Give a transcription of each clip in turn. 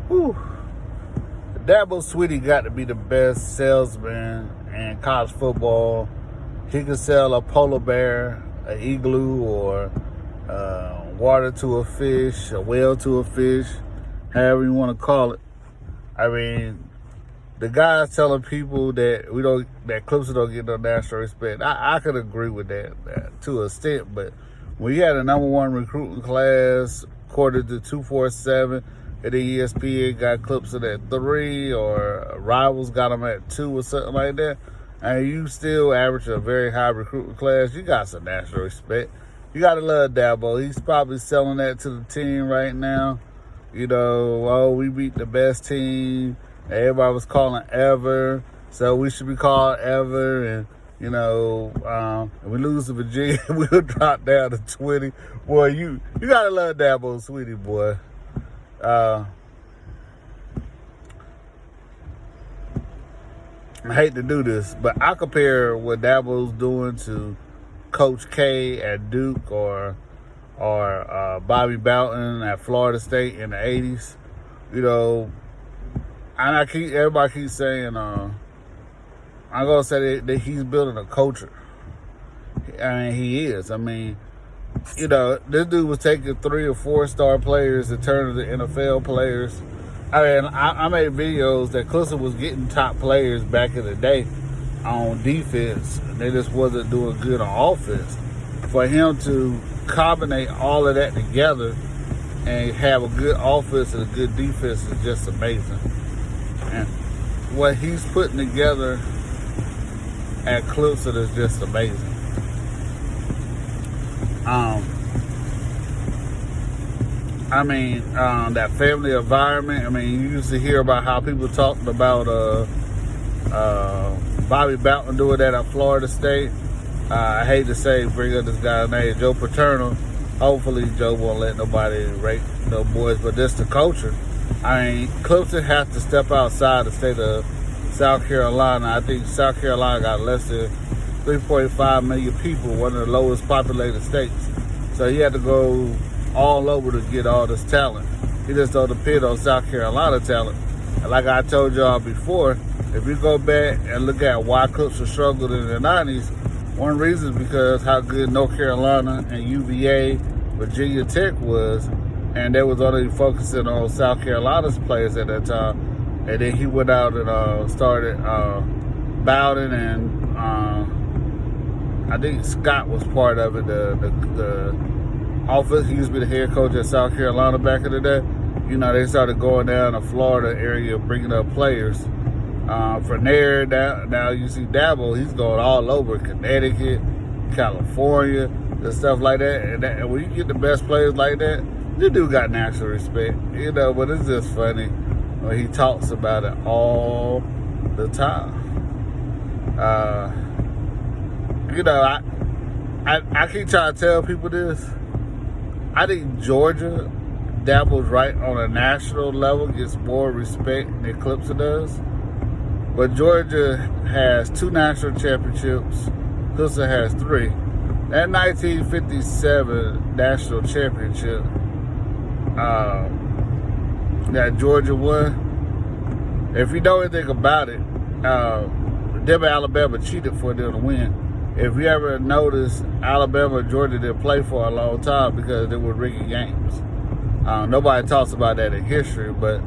Whew. Dabo Sweetie got to be the best salesman in college football. He could sell a polar bear, an igloo, or water to a fish, a well to a fish, however you want to call it. I mean, the guy's telling people that Clemson don't get no national respect. I could agree with that to a extent, but when you had a number one recruiting class, according to 247, and the ESPN got Clemson at 3, or Rivals got them at 2 or something like that, and you still average a very high recruiting class, you got some national respect. You got to love Dabo. He's probably selling that to the team right now. We beat the best team. Everybody was calling Ever, so we should be called Ever. And, if we lose to Virginia, we'll drop down to 20. Boy, you got to love Dabo Sweetie, boy. I hate to do this, but I compare what Dabo's doing to Coach K at Duke or Bobby Bowden at Florida State in the 80s. And everybody keeps saying, I'm going to say that he's building a culture. I mean, he is. I mean, this dude was taking 3 or 4-star players and turning them to NFL players. I mean, I made videos that Clemson was getting top players back in the day on defense. And they just wasn't doing good on offense. For him to combine all of that together and have a good offense and a good defense is just amazing. And what he's putting together at Clemson is just amazing. That family environment. I mean, you used to hear about how people talked about Bobby Bowden doing that at Florida State. I hate to bring up this guy's name, Joe Paterno. Hopefully, Joe won't let nobody rape no boys, but this the culture. I mean, Clemson has to step outside the state of South Carolina. I think South Carolina got less than 3.5 million people, one of the lowest populated states. So he had to go all over to get all this talent. He just don't depend on South Carolina talent. And like I told y'all before, if you go back and look at why Clemson struggled in the 90s, one reason is because how good North Carolina and UVA, Virginia Tech was, and they was only focusing on South Carolina's players at that time. And then he went out and started Bowden, and I think Scott was part of it. The offense, he used to be the head coach at South Carolina back in the day. They started going down to Florida area, bringing up players. From there, now you see Dabo, he's going all over Connecticut, California, and stuff like that. And when you get the best players like that, you do got national respect, but it's just funny when he talks about it all the time. I keep trying to tell people this. I think Georgia, Dabo's right on a national level, gets more respect than Clemson does. But Georgia has 2 national championships. Clemson has 3. That 1957 national championship that Georgia won, if you know anything about it, them and Alabama cheated for them to win. If you ever notice, Alabama and Georgia didn't play for a long time because they were rigging games. Nobody talks about that in history, but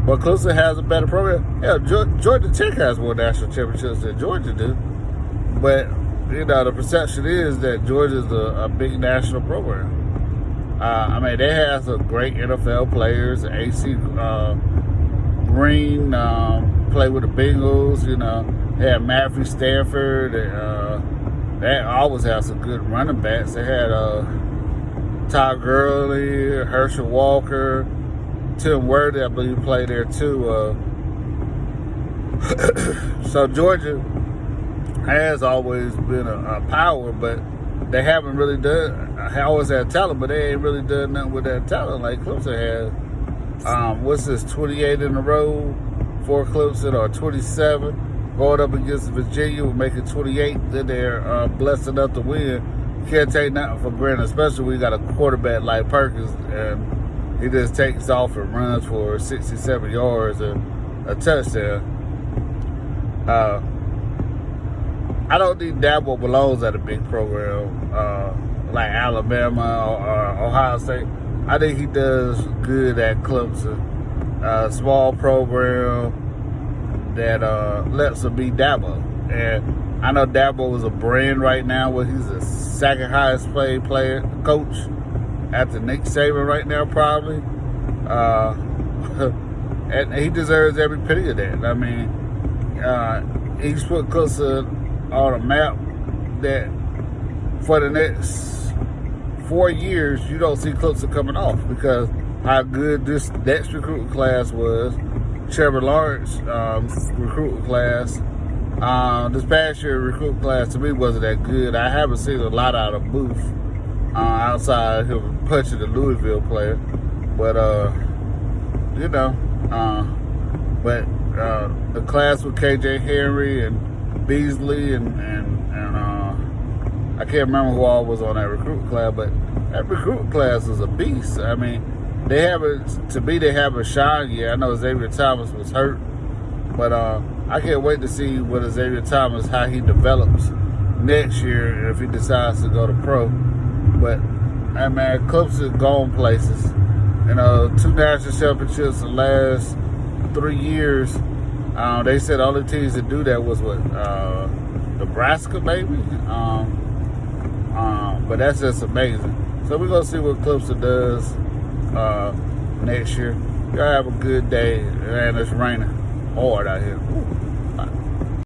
but Clemson has a better program. Yeah, Georgia Tech has more national championships than Georgia do. But, the perception is that Georgia's a big national program. They have some great NFL players. AC Green played with the Bengals. They had Matthew Stafford. They always have some good running backs. They had Todd Gurley, Herschel Walker, Tim Worthy, I believe, played there too. So Georgia has always been a power, but they haven't really done. I always had talent, but they ain't really done nothing with that talent like Clemson has. What's this? 28 in a row for Clemson, or 27? Going up against Virginia, we're making 28. Then they're blessed enough to win. Can't take nothing for granted, especially when you got a quarterback like Perkins. And he just takes off and runs for 67 yards, a touchdown. I don't think Dabo belongs at a big program like Alabama or Ohio State. I think he does good at Clemson. A small program that lets him be Dabo. And I know Dabo is a brand right now where he's the second highest paid coach after Nick Saban right now, probably. And he deserves every penny of that. I mean, he's put Clemson on a map that for the next 4 years, you don't see Clemson coming off because how good this next recruiting class was. Trevor Lawrence recruiting class. This past year recruiting class to me wasn't that good. I haven't seen a lot out of Booth outside of him punching the Louisville player. But, the class with KJ Henry and Beasley and I can't remember who all was on that recruiting class, but that recruiting class is a beast. I mean, they haven't shined yet. I know Xavier Thomas was hurt, but I can't wait to see what Xavier Thomas, how he develops next year if he decides to go to pro. But, I mean, Clemson gone places. 2 national championships in the last 3 years. They said all the teams that do that was Nebraska, maybe. But that's just amazing. So we're gonna see what Clemson does next year. Y'all have a good day, and it's raining hard out here. Ooh.